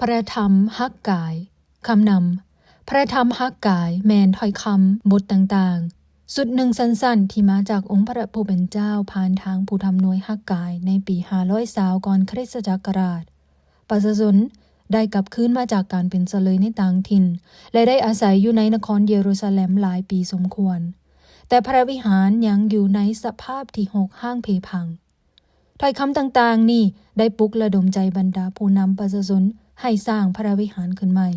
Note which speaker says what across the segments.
Speaker 1: พระธรรมฮักกายคำนำพระธรรมฮักกายแมนถ้อยคำบทต่างๆสุดหนึ่งสั้นๆที่มาจากองค์พระผู้เป็นเจ้าผ่านทางผู้ทำนวยฮักกายในปี500ก่อนคริสตศักราชประชาชนได้กลับคืนมาจากการเป็นเสลยในต่างถิ่นและได้อาศัยอยู่ในนครเยรูซาเล็มหลายปีสมควรแต่พระวิหารยังอยู่ในสภาพที่หกห้างเพพังถ้อยคำต่างๆนี่ได้ปลุกระดมใจบรรดาผู้นำประชาชนให้สร้างพระวิหารขึ้นใหม่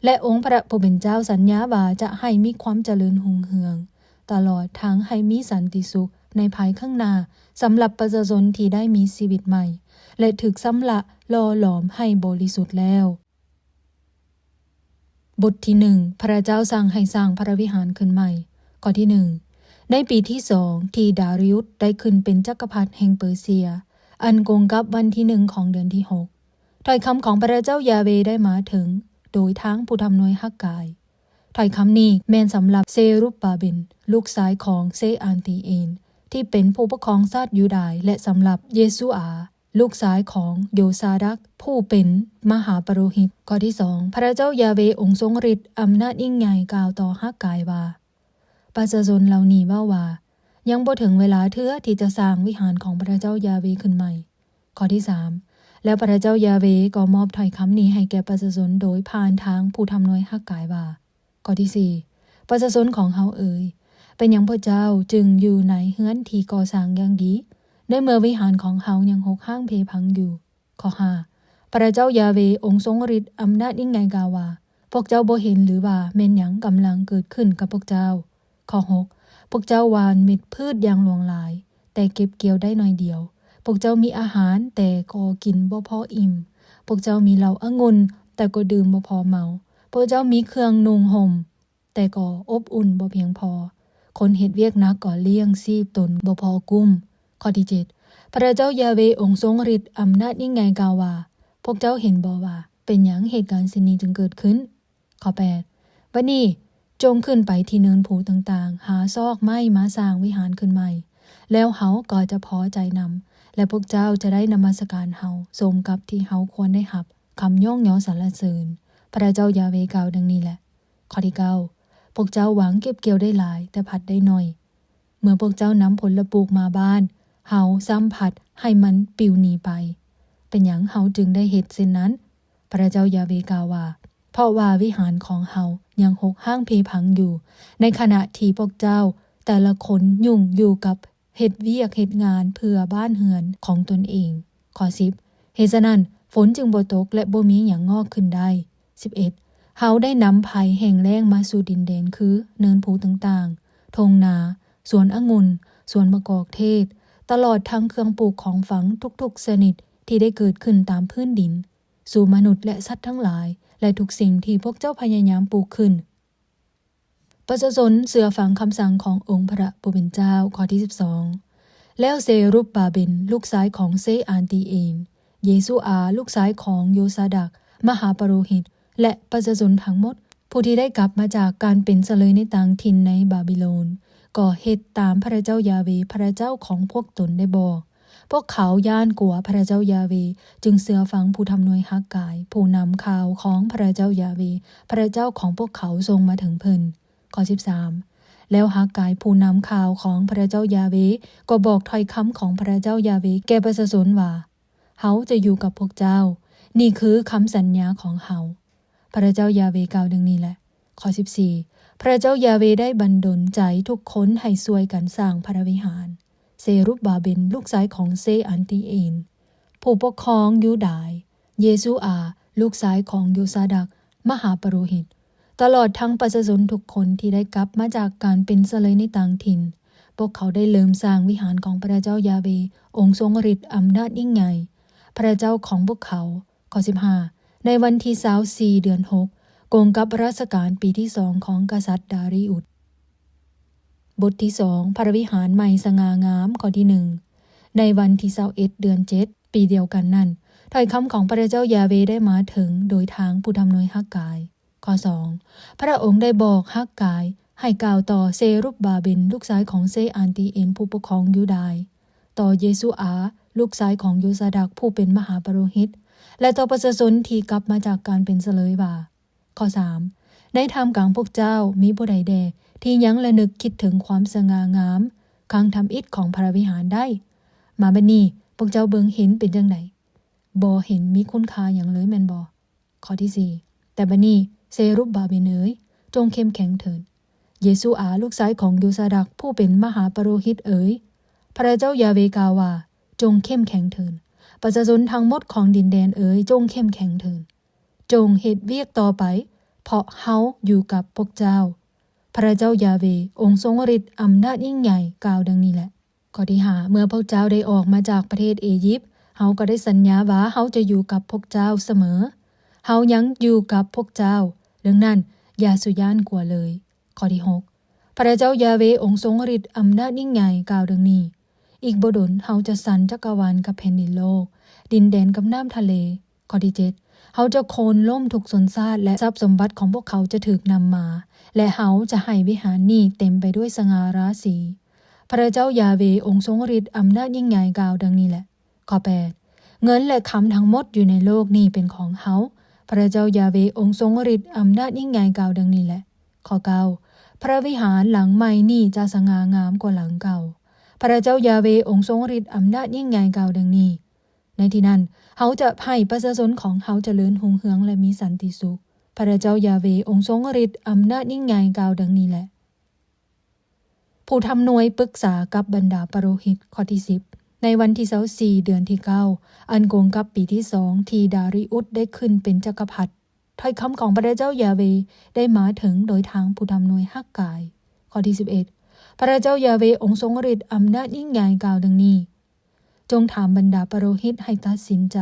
Speaker 1: และองค์พระผู้เป็นเจ้าสัญญาว่าจะให้มีความเจริญรุ่งเรืองตลอดทั้งให้มีสันติสุขในภายข้างหน้าสำหรับประชาชนที่ได้มีชีวิตใหม่และถึกสำละหล่อหลอมให้บริสุทธิ์แล้วบทที่1พระเจ้าสั่งให้สร้างพระวิหารขึ้นใหม่ข้อที่1ในปีที่2ที่ดาริอุสได้ขึ้นเป็นจักรพรรดิแห่งเปอร์เซียอันกงกับวันที่1ของเดือนที่6ถ้อยคำของพระเจ้ายาเวได้มาถึงโดยทางผู้ทำนวยฮักกายถ้อยคำนี้แม่นสำหรับเซรุบบาเบนลูกชายของเซอันตีเอนที่เป็นผู้ปกครองชาติยูดาห์และสำหรับเยซูอาลูกชายของโยซาดักผู้เป็นมหาปโรหิตข้อที่2พระเจ้ายาเวองค์ทรงฤทธิ์อำนาจยิ่งใหญ่กล่าวต่อฮักกายว่าประชาชนเหล่านี้ว่ายังบ่ถึงเวลาเทื่อที่จะสร้างวิหารของพระเจ้ายาเวขึ้นใหม่ข้อที่3แล้วพระเจ้ายาเวก็มอบถ้อยคำนี้ให้แก่ประชาชนโดยผ่านทางผู้ทำนวยฮักกายว่าข้อที่4ประชาชนของเฮาเอ๋ยเป็นหยังพระเจ้าจึงอยู่ในเฮือนที่ก่อสร้างอย่างดีในเมื่อวิหารของเฮายังหกห้างเพพังอยู่ข้อ5พระเจ้ายาเวองค์ทรงฤทธิ์อำนาจยิ่งใหญ่กล่าวว่าพวกเจ้าบ่เห็นหรือว่าแม่นหยังกำลังเกิดขึ้นกับพวกเจ้าข้อ6พวกเจ้าหว่านเม็ดพืชอย่างหลวงหลายแต่เก็บเกี่ยวได้น้อยเดียวพวกเจ้ามีอาหารแต่ก็กินบ่พออิ่มพวกเจ้ามีเหล้าองุ่นแต่ก็ดื่มบ่พอเมาพวกเจ้ามีเครื่องนุ่งห่มแต่ก็อบอุ่นบ่เพียงพอคนเฮ็ดเวียกหนักก็เลี้ยงชีพตนบ่พอกุ้มข้อที่7พระเจ้ายาเวองค์ทรงฤทธิ์อำนาจยิ่งใหญ่กล่าวว่าพวกเจ้าเห็นบ่ว่าเป็นหยังเหตุการณ์เช่นนี้จึงเกิดขึ้นข้อ8วันนี้จงขึ้นไปที่เนินภูต่างๆหาซอกไม้มาสร้างวิหารขึ้นใหม่แล้วเฮาก็จะพอใจนำและพวกเจ้าจะได้นมัสการเฮาสมกับที่เฮาควรได้รับคำย่องยอสรรเสริญพระเจ้ายาเวกล่าวดังนี้แหละข้อที่9พวกเจ้าหวังเก็บเกี่ยวได้หลายแต่ผัดได้น้อยเมื่อพวกเจ้านำผลปลูกมาบ้านเฮาซ้ำผัดให้มันปลิวหนีไปเป็นหยังเฮาจึงได้เฮ็ดเช่นนั้นพระเจ้ายาเวกล่าวว่าเพราะว่าวิหารของเฮายังหกห้างเพพังอยู่ในขณะที่พวกเจ้าแต่ละคนยุ่งอยู่กับเฮ็ดเวียกเฮ็ดงานเพื่อบ้านเฮือนของตนเองข้อ10เหตุฉะนั้นฝนจึงบ่ตกและบ่มีหยังงอกขึ้นได้11เฮาได้นำภัยแห่งแล้งมาสู่ดินแดนคือเนินภูต่างๆทงนาสวนองุ่นสวนมะกอกเทศตลอดทั้งเครื่องปลูกของฝังทุกๆชนิดที่ได้เกิดขึ้นตามพื้นดินสู่มนุษย์และสัตว์ทั้งหลายและทุกสิ่งที่พวกเจ้าพยายามปลูกขึ้นประชาชนเชื่อฟังคำสั่งขององค์พระผู้เป็นเจ้าข้อที่12แล้วเซรุบบาเบนลูกชายของเซอันตีเอนเยซูอาลูกชายของโยซาดักมหาปโรหิตและประชาชนทั้งหมดผู้ที่ได้กลับมาจากการเป็นเสลยในต่างถิ่นในบาบิโลนก็เฮ็ดตามพระเจ้ายาเวพระเจ้าของพวกตนได้บอกพวกเขาย่านกลัวพระเจ้ายาเวจึงเชื่อฟังผู้ทำนวยฮักกายผู้นำข่าวของพระเจ้ายาเวพระเจ้าของพวกเขาทรงมาถึงเพิ่นข้อ13แล้วฮักกายผู้นำข่าวของพระเจ้ายาเวก็บอกถ้อยคำของพระเจ้ายาเวแก่ประชาชนว่าเฮาจะอยู่กับพวกเจ้านี่คือคำสัญญาของเฮาพระเจ้ายาเวกล่าวดังนี้แหละข้อ14พระเจ้ายาเวได้บันดลใจทุกคนให้ช่วยกันสร้างพระวิหารเซรุบบาเบนลูกชายของเซอันตีเอนผู้ปกครองยูดาห์เยซูอาลูกชายของโยซาดักมหาปโรหิตตลอดทั้งประชาชนทุกคนที่ได้กลับมาจากการเป็นเสลยในต่างถิ่นพวกเขาได้เริ่มสร้างวิหารของพระเจ้ายาเวองค์ทรงฤทธิ์อำนาจยิ่งใหญ่พระเจ้าของพวกเขาข้อ15ในวันที่24เดือน6กงกับรัชกาลปีที่2ของกษัตริย์ดาริอุสบทที่2พระวิหารใหม่สง่างามข้อที่1ในวันที่21เดือน7ปีเดียวกันนั้นถ้อยคำของพระเจ้ายาเวได้มาถึงโดยทางผู้ทำนวยฮักกายข้อ2พระองค์ได้บอกฮักกายให้กล่าวต่อเซรุบบาเบนลูกชายของเซอันตีเอนผู้ปกครองยูดาห์ต่อเยซูอาลูกชายของโยซาดักผู้เป็นมหาปโรหิต และต่อประชาชนที่กลับมาจากการเป็นเสลยว่าข้อ 3. ในท่ามกลางพวกเจ้ามีผู้ใดแดที่ยังระลึกคิดถึงความสง่างามคังทำอิฐของพระวิหารได้มาบัดนี้พวกเจ้าเบิ่งเห็นเป็นจังไดบ่เห็นมีคุณค่าหยังเลยแม่นบ่ข้อที่ 4. แต่บัดนี้เซรุบบาเบนเอ๋ยจงเข้มแข็งเถิดเยซูอาลูกชายของยูซาดักผู้เป็นมหาปโรหิตเอ๋ยพระเจ้ายาเวกล่าวว่าจงเข้มแข็งเถิดประชาชนทั้งหมดของดินแดนเอ๋ยจงเข้มแข็งเถิดจงเฮ็ดเวียกต่อไปเพราะเฮาอยู่กับพวกเจ้าพระเจ้ายาเวองค์ทรงฤทธิ์อำนาจยิ่งใหญ่กล่าวดังนี้แหละข้อที่ 5เมื่อพวกเจ้าได้ออกมาจากประเทศอียิปต์เฮาก็ได้สัญญาว่าเฮาจะอยู่กับพวกเจ้าเสมอเฮายังอยู่กับพวกเจ้าดังนั้นอย่าสุย่านกลัวเลยข้อที่ 6พระเจ้ายาเวองค์ทรงฤทธิ์อำนาจยิ่งใหญ่กล่าวดังนี้อีกบ่ดนเฮาจะสั่นจักรวาลกับแผ่นดินโลกดินแดนกับน้ำทะเลข้อที่ 7เฮาจะโค่นล้มทุกชนชาติและทรัพย์สมบัติของพวกเขาจะถูกนำมาและเฮาจะให้วิหารนี้เต็มไปด้วยสง่าราศีพระเจ้ายาเวองค์ทรงฤทธิ์อำนาจยิ่งใหญ่กล่าวดังนี้แหละข้อ 8เงินและคำทั้งหมดอยู่ในโลกนี้เป็นของเฮาพระเจ้ายาเวองค์ทรงฤทธิ์อำนาจยิ่งใหญ่กล่าวดังนี้แหละข้อ 9พระวิหารหลังใหม่นี้จะสง่างามกว่าหลังเก่าพระเจ้ายาเวองค์ทรงฤทธิ์อำนาจยิ่งใหญ่กล่าวดังนี้ในที่นั้นเฮาจะให้ประชาชนของเฮาเจริญรุ่งเรืองและมีสันติสุขพระเจ้ายาเวองค์ทรงฤทธิ์อำนาจยิ่งใหญ่กล่าวดังนี้แหละผู้ทำหน่วยปรึกษากับบรรดาปโรหิตข้อที่ 10ในวันที่24เดือนที่9อันโกงกับปีที่2ที่ดาริอุสได้ขึ้นเป็นจักรพรรดิถ้อยคำของพระเจ้ายาเวได้มาถึงโดยทางผู้ทำหน่วยฮักกายข้อที่ 11พระเจ้ายาเวองค์ทรงฤทธิ์อำนาจยิ่งใหญ่กล่าวดังนี้จงถามบรรดาปโรหิตให้ตัดสินใจ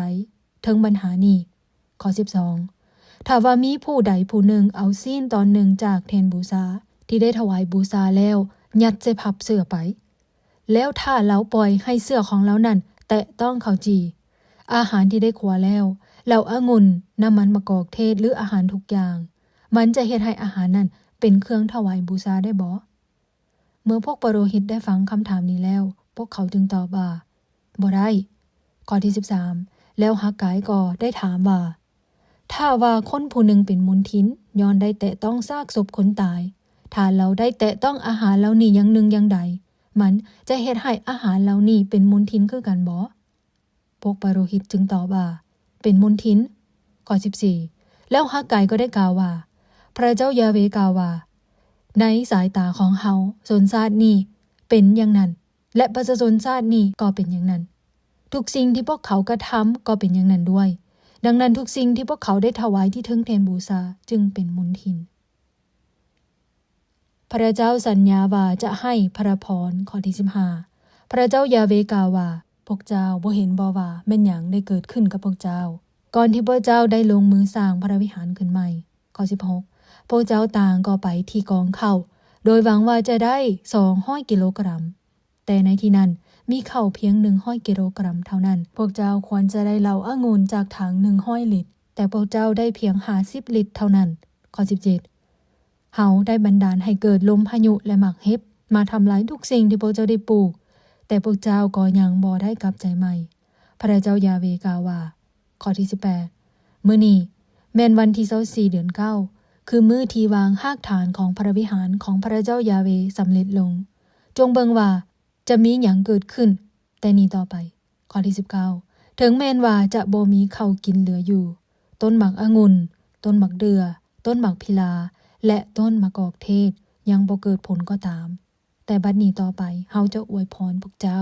Speaker 1: ถึงปัญหานี้ข้อ 12ถ้าว่ามีผู้ใดผู้หนึ่งเอาซีนตอนหนึ่งจากแทนบูชาที่ได้ถวายบูชาแล้วยัดใส่พับเสื้อไปแล้วถ้าเราปล่อยให้เสื้อของเรานั้นแตะต้องเขาจีอาหารที่ได้ขัวแล้วเราองุ่นน้ำมันมะกอกเทศหรืออาหารทุกอย่างมันจะเฮ็ดให้อาหารนั้นเป็นเครื่องถวายบูชาได้บ่เมื่อพวกปโรหิตได้ฟังคำถามนี้แล้วพวกเขาจึงตอบว่าบ่ได้ข้อที่ 13แล้วฮักกายก็ได้ถามว่าถ้าว่าคนผู้หนึ่งเป็นมลทินย้อนได้แตะต้องซากศพคนตายถ้าเราได้แตะต้องอาหารเหล่านี้อย่างหนึ่งอย่างใดมันจะเฮ็ดให้อาหารเหล่านี้เป็นมลทินคือกันบ่พวกปโรหิตจึงตอบว่าเป็นมลทินข้อ 14แล้วฮักกายก็ได้กล่าวว่าพระเจ้ายาเวกล่าวว่าในสายตาของเฮาชนชาตินี้เป็นอย่างนั้นและประชาชนชาตินี้ก็เป็นอย่างนั้นทุกสิ่งที่พวกเขากระทำก็เป็นอย่างนั้นด้วยดังนั้นทุกสิ่งที่พวกเขาได้ถวายที่ถึงแทนบูชาจึงเป็นมลทินพระเจ้าสัญญาว่าจะให้พระพรข้อที่ 15พระเจ้ายาเวกล่าวว่าพวกเจ้าบ่เห็นบ่ว่าแม่นหยังได้เกิดขึ้นกับพวกเจ้าก่อนที่พวกเจ้าได้ลงมือสร้างพระวิหารขึ้นใหม่ข้อ 16พวกเจ้าต่างก็ไปที่กองข้าวโดยหวังว่าจะได้200กิโลกรัมแต่ในที่นั้นมีข้าวเพียง100กิโลกรัมเท่านั้นพวกเจ้าควรจะได้เหล้าองุ่นจากถัง100ลิตรแต่พวกเจ้าได้เพียง50ลิตรเท่านั้นข้อ 17เฮาได้บันดาลให้เกิดลมพายุและหมากเห็บมาทำลายทุกสิ่งที่พวกเจ้าได้ปลูกแต่พวกเจ้าก็ยังบ่ได้กลับใจใหม่พระเจ้ายาเวกล่าวว่าข้อที่ 18มื้อนี้แม่นวันที่24เดือน9คือมื้อที่วางรากฐานของพระวิหารของพระเจ้ายาเวสำเร็จลงจงเบิ่งว่าจะมีหยังเกิดขึ้นแต่นี้ต่อไปข้อที่ 19ถึงแม้นว่าจะบ่มีข้าวกินเหลืออยู่ต้นหมากองุ่นต้นหมากเดือต้นหมากพิลาและต้นมะกอกเทศยังบ่เกิดผลก็ตามแต่บัดนี้ต่อไปเฮาจะอวยพรพวกเจ้า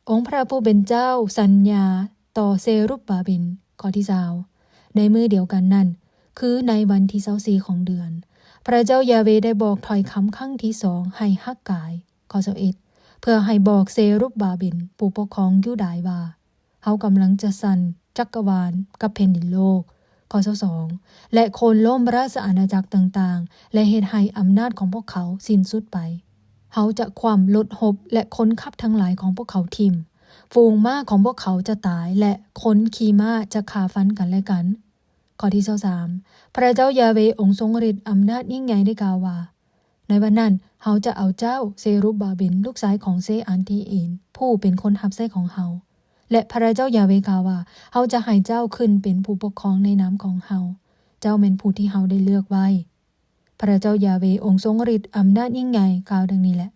Speaker 1: องค์พระผู้เป็นเจ้าสัญญาต่อเซรุบบาเบนข้อที่20ในมื้อเดียวกันนั้นคือในวันที่24ของเดือนพระเจ้ายาเวได้บอกถ้อยคำครั้งที่2ให้ฮักกายข้อ21เพื่อให้บอกเซรุบบาเบนผู้ปกครองยูดาห์ว่าเฮากำลังจะสั่นจักรวาลกับแผ่นดินโลกข้อ 22และโค่นล้มราชอาณาจักรต่างๆและเฮ็ดให้อำนาจของพวกเขาสิ้นสุดไปเฮาจะคว่ำรถหบและคนขับทั้งหลายของพวกเขาทิ่มฝูงม้าของพวกเขาจะตายและคนขี่ม้าจะฆ่าฟันกันและกันข้อที่23พระเจ้ายาเวองค์ทรงฤทธิ์อำนาจยิ่งใหญ่ได้กล่าวว่าในวันนั้นเฮาจะเอาเจ้าเซรุบบาเบนลูกชายของเซอันทีอินผู้เป็นคนทับไส้ของเฮา และพระเจ้ายาเวกล่าวว่าเฮาจะให้เจ้าขึ้นเป็นผู้ปกครองในนามของเฮาเจ้าเป็นผู้ที่เฮาได้เลือกไว้พระเจ้ายาเวองค์ทรงฤทธิ์อำนาจยิ่งใหญ่กล่าวดังนี้แหละ